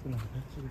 손안 펼치고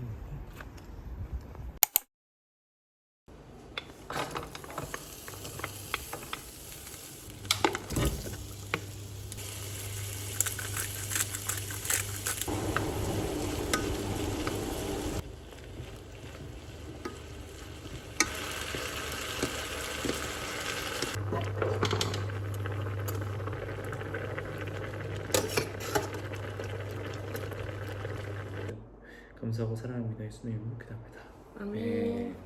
감사하고 사랑합니다. 예수님 기도합니다. 아멘.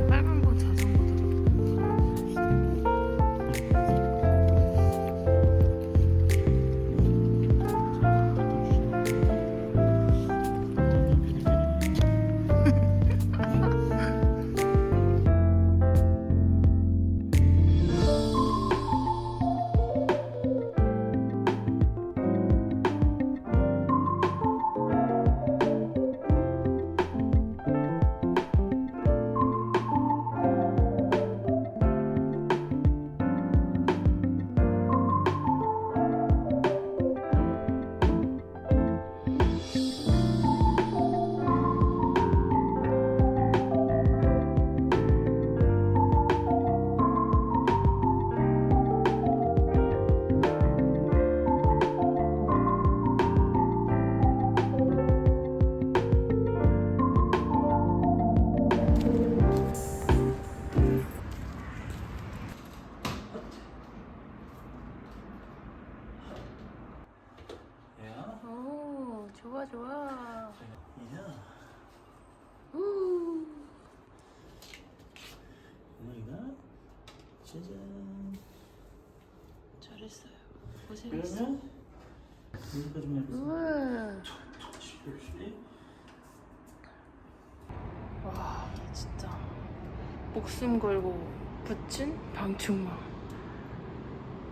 빨간 거 자전거 타고. 좋아. 이야. 우. 여기가 짜잔. 잘했어요. 고생했어. 그러면 여기까지만 해보세요. 우와. 쉽게. 와, 진짜 목숨 걸고 붙인 방충망.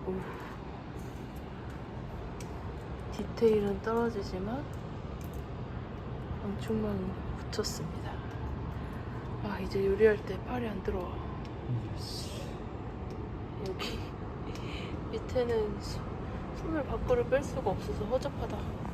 오. 디테일은 떨어지지만 방충망 붙였습니다. 아, 이제 요리할 때 팔이 안 들어와. 여기 밑에는 손을 밖으로 뺄 수가 없어서 허접하다.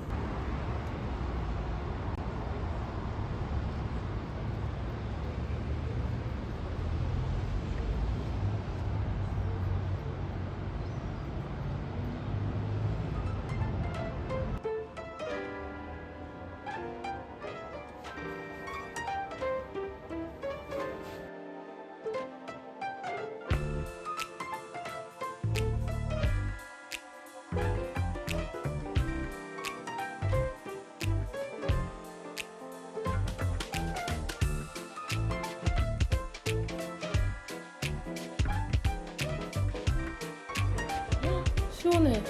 시원해.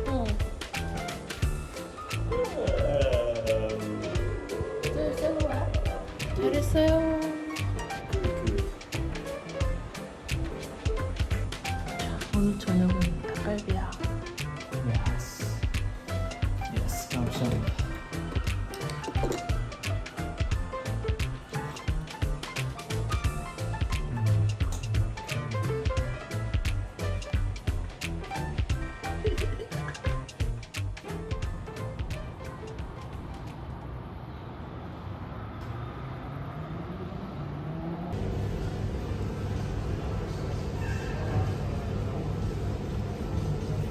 어. 잘했어요. 오늘 저녁은 닭갈비야. 예스. 감사합니다.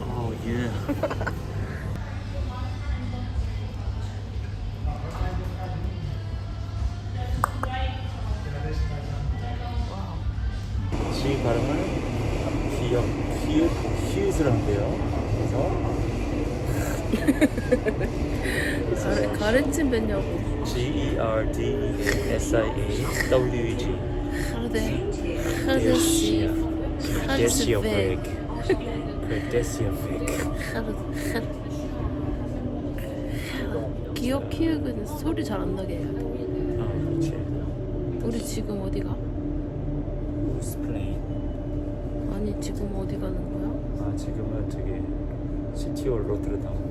Oh yeah. G 발음은 기역, 히읗으로 한대요. 그래서 가르침 뱉냐고. G-E-R-D-S-I-A-W-E-G. 가르데. 가르시. 데시오프릭. 데시오프릭. 기억 키읔은 소리 잘 안 나게 해야 돼. 그렇지. 우리 지금 어디가? 스플레인. 아니 지금 어디 가는 거야? 지금은 저기 시티올 로트르담.